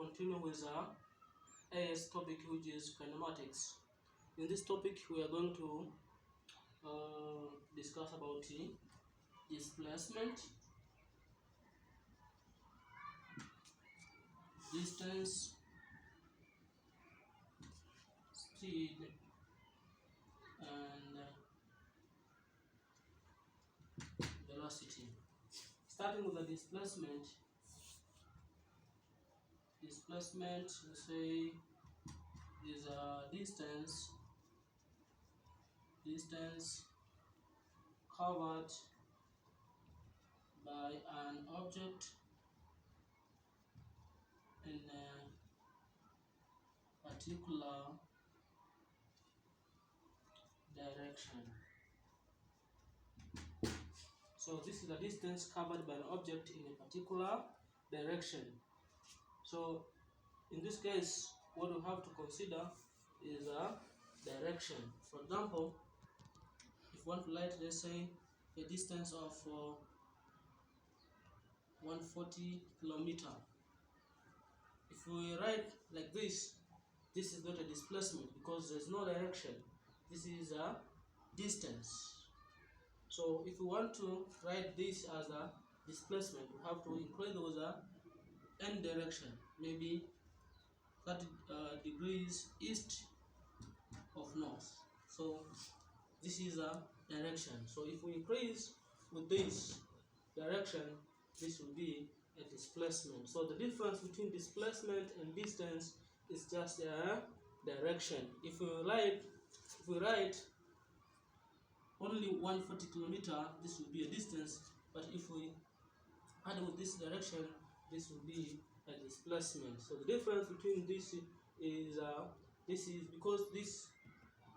continue with our AS topic, which is kinematics. In this topic, we are going to discuss about displacement, distance, speed, and velocity. Starting with the displacement, we say is a distance covered by an object in a particular direction. So this is the distance covered by an object in a particular direction. So in this case, what we have to consider is a direction. For example, if you want to write, let's say, a distance of 140 kilometer. If we write like this is not a displacement because there's no direction. This is a distance. So if we want to write this as a displacement, we have to include those n direction, maybe 30 degrees east of north. So this is a direction. So if we increase with this direction, this will be a displacement. So the difference between displacement and distance is just a direction. If we write only 140 kilometer, this will be a distance, but if we add with this direction, this will be a displacement. So the difference between this is because this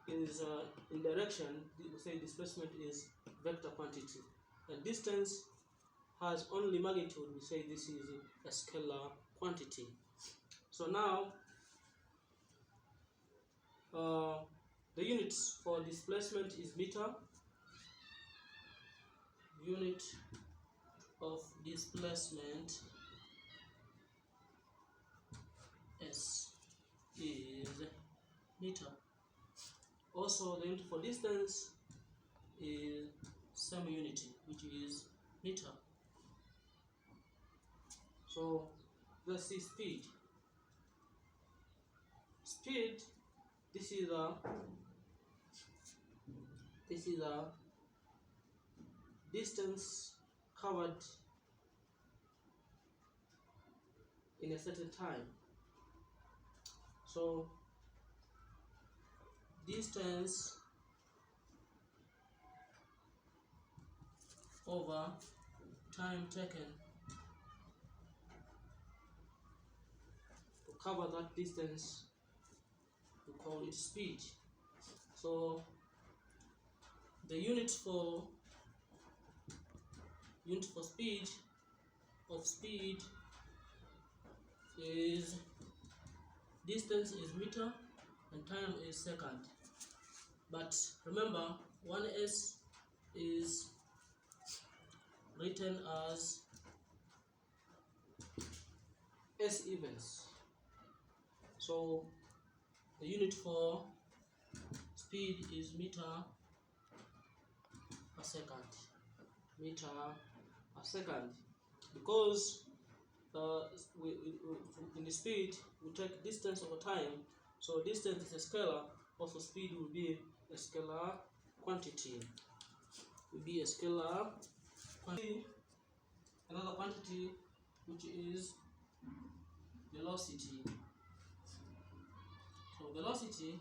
is in direction, we say displacement is vector quantity, and distance has only magnitude, we say this is a scalar quantity. So now the units for displacement is meter. Unit of displacement S is meter. Also, the unit for distance is same unity, which is meter. So let's see speed. Speed, this is a distance covered in a certain time. So distance over time taken to cover that distance, we call it speed. So the unit for speed is distance is meter and time is second. But remember, 1s is written as s evens. So the unit for speed is meter per second. Because in the speed we take distance over time, so distance is a scalar, also speed will be a scalar quantity. Another quantity, which is velocity. So velocity,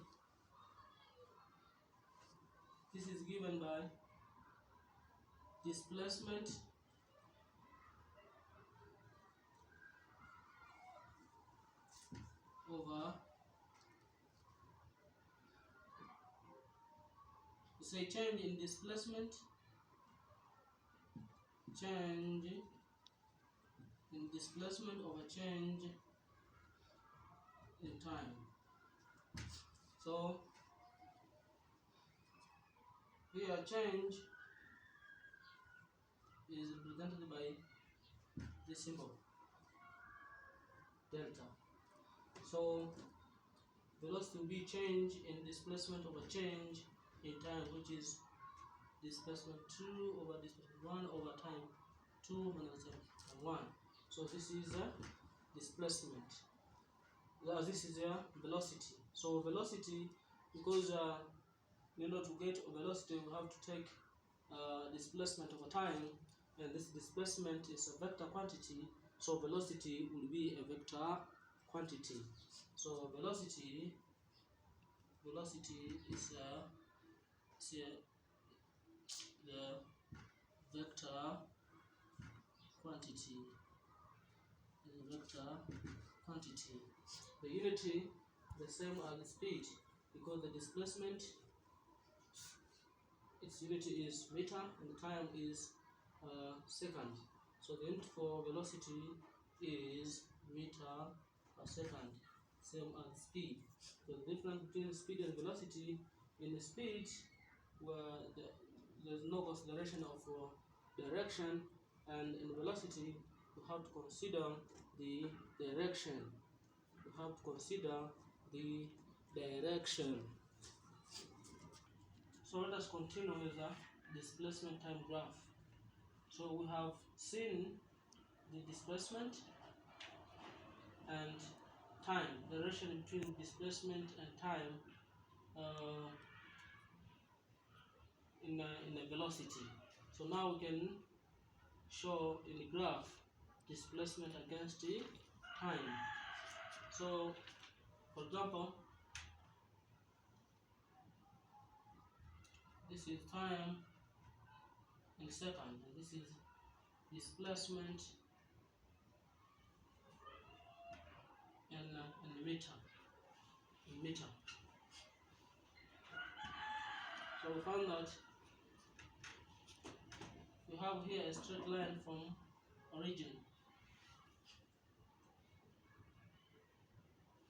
this is given by displacement over, say, change in displacement, over change in time. So here change is represented by this symbol delta. So velocity will be change in displacement over change in time, which is displacement 2 over displacement 1 over time 2 minus 1. So this is a displacement. This is a velocity. So velocity, because in order to get velocity, we have to take displacement over time, and this displacement is a vector quantity. So velocity will be a vector quantity. So velocity is the vector quantity. The unity the same as the speed, because the displacement, its unity is meter and the time is second. So the unit for velocity is meter per second, same as speed. So the difference between speed and velocity: in the speed, where there's no consideration of direction, and in velocity you have to consider the direction. So let us continue with the displacement time graph. So we have seen the displacement and time, the relation between displacement and time in the velocity. So now we can show in the graph displacement against the time. So for example, this is time in second, and this is displacement in meter. So we found that we have here a straight line from origin.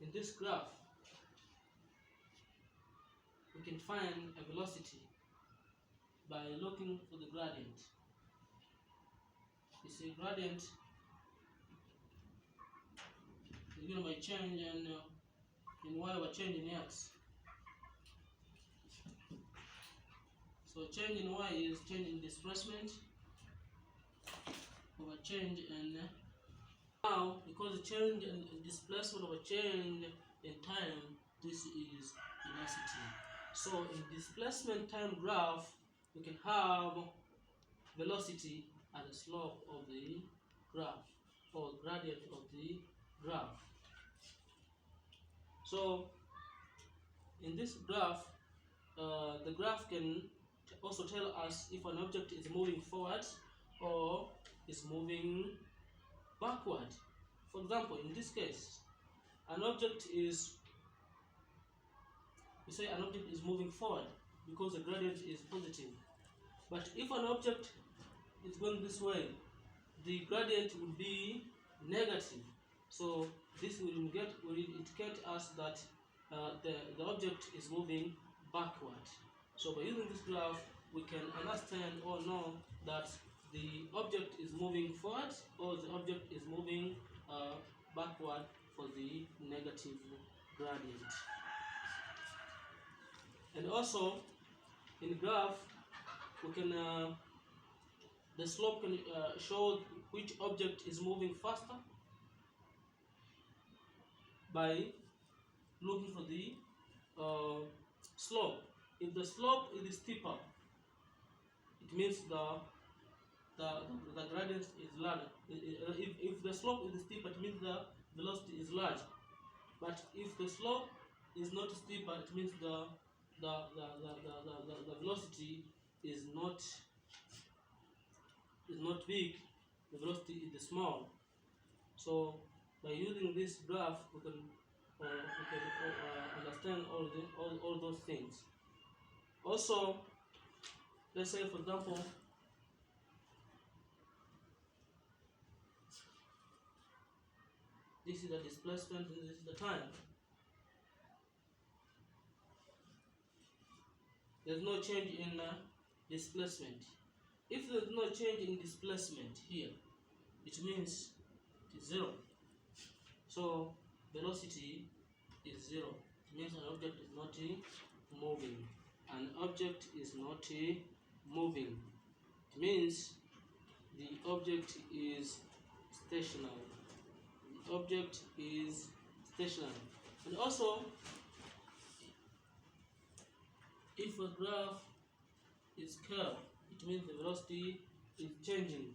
In this graph, we can find a velocity by looking for the gradient. You see, gradient is given by change in y over change in x. So change in y is change in displacement over change in now, because the change in displacement over change in time, this is velocity. So in displacement time graph, we can have velocity at the slope of the graph, or gradient of the graph. So in this graph, the graph can also tell us if an object is moving forward or is moving backward. For example, in this case, an object is moving forward because the gradient is positive. But if an object is going this way, the gradient will be negative. So this will indicate us that the object is moving backward. So by using this graph, we can understand or know that the object is moving forward or the object is moving backward for the negative gradient. And also in graph, we can the slope can show which object is moving faster by looking for the slope. If the slope is steeper, it means the gradient is large. If the slope is steeper, it means the velocity is large. But if the slope is not steeper, it means the velocity is not big. The velocity is small. So by using this graph, we can understand all those things. Also, let's say, for example, this is the displacement and this is the time. There's no change in displacement. If there's no change in displacement here, it means it is 0. So velocity is 0. It means an object is not moving. An object is not moving. It means the object is stationary. The object is stationary. And also, if a graph is curved, it means the velocity is changing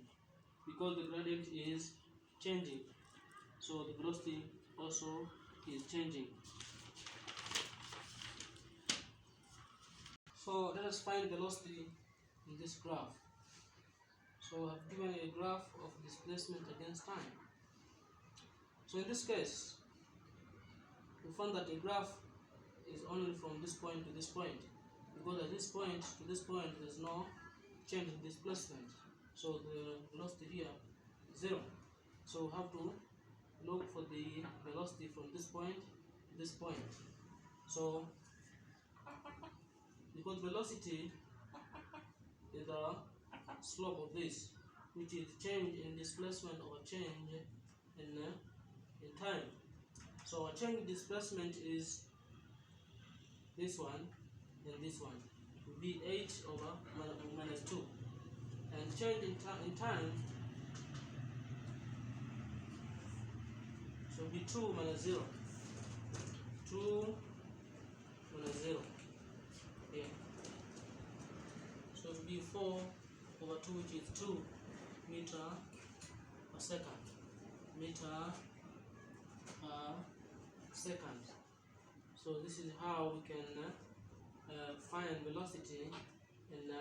because the gradient is changing. So the velocity also is changing. So let us find velocity in this graph. So I've given a graph of displacement against time. So in this case, we found that the graph is only from this point to this point, because at this point to this point there's no change in displacement. So the velocity here is 0. So we have to look for the velocity from this point to this point. So because velocity is the slope of this, which is change in displacement or change in time. So our change in displacement is this one and this one. It will be h over minus 2. And change in time should be 2 minus 0. 2 minus 0. Yeah. So it will be 4 over 2, which is 2 meter per second. Meter per second. So this is how we can find velocity in a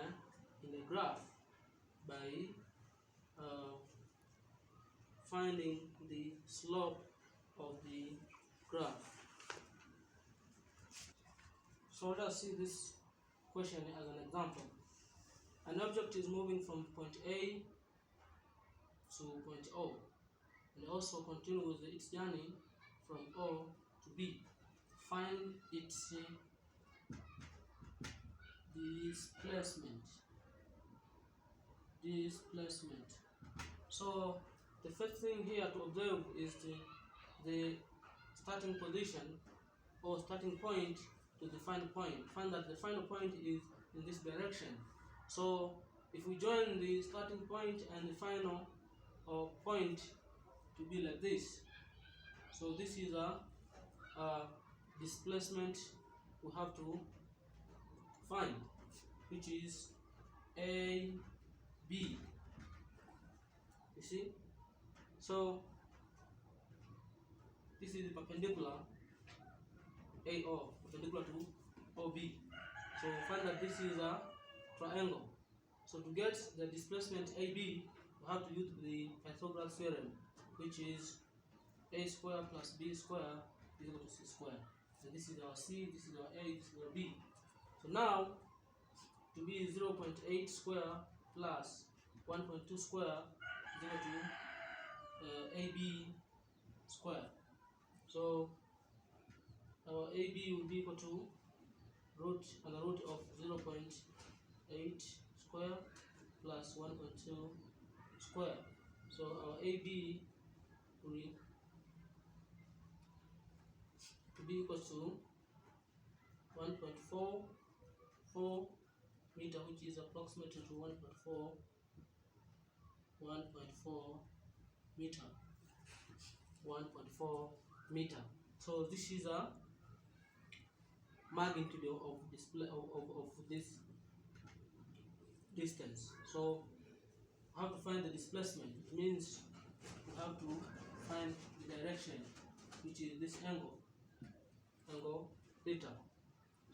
graph by finding the slope of the graph. So let us see this question as an example. An object is moving from point A to point O and also continues its journey from O to B. Find its displacement. So the first thing here to observe is the starting position or starting point to the final point. Find that the final point is in this direction. So if we join the starting point and the final point to be like this, so this is a displacement we have to find, which is A, B. You see? So this is perpendicular AO, perpendicular to OB. So find that this is a triangle. So to get the displacement AB, we have to use the Pythagoras theorem, which is A square plus B square is equal to C square. So this is our C, this is our A, this is our B. So now, to be 0.8 square plus 1.2 square is equal to AB square. So our AB will be equal to root of 0.8 square plus 1.2 square. So our AB will be equal to 1.44 meter, which is approximately to 1.4 meter. 1.4 meter. So this is a magnitude of this distance. So we have to find the displacement. It means we have to find the direction, which is this angle theta.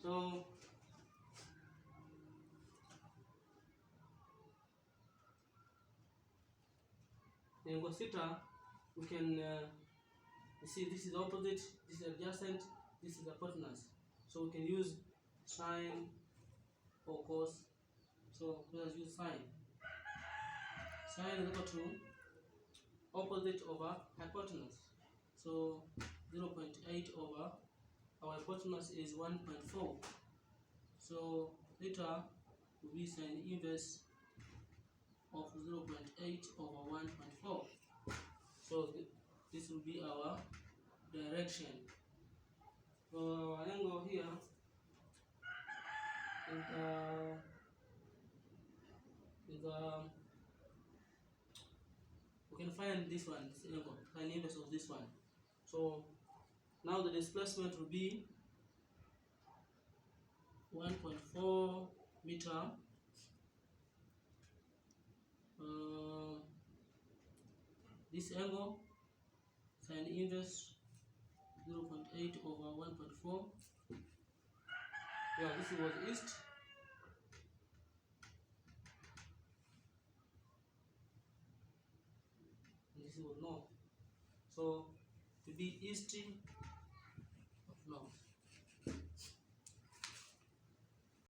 So angle theta, we can you see this is opposite, this is adjacent, this is hypotenuse. So we can use sine or cos. So let us use sine. Sine is equal to opposite over hypotenuse. So 0.8 over our hypotenuse is 1.4. So theta will be sine inverse of 0.8 over 1.4. So this will be our direction. So our angle here is we can find this one, this angle, find the inverse of this one. So now the displacement will be 1.4 meter. This angle, sine inverse 0.8 over 1.4. Yeah, this was east. And this was north. So to be east of north.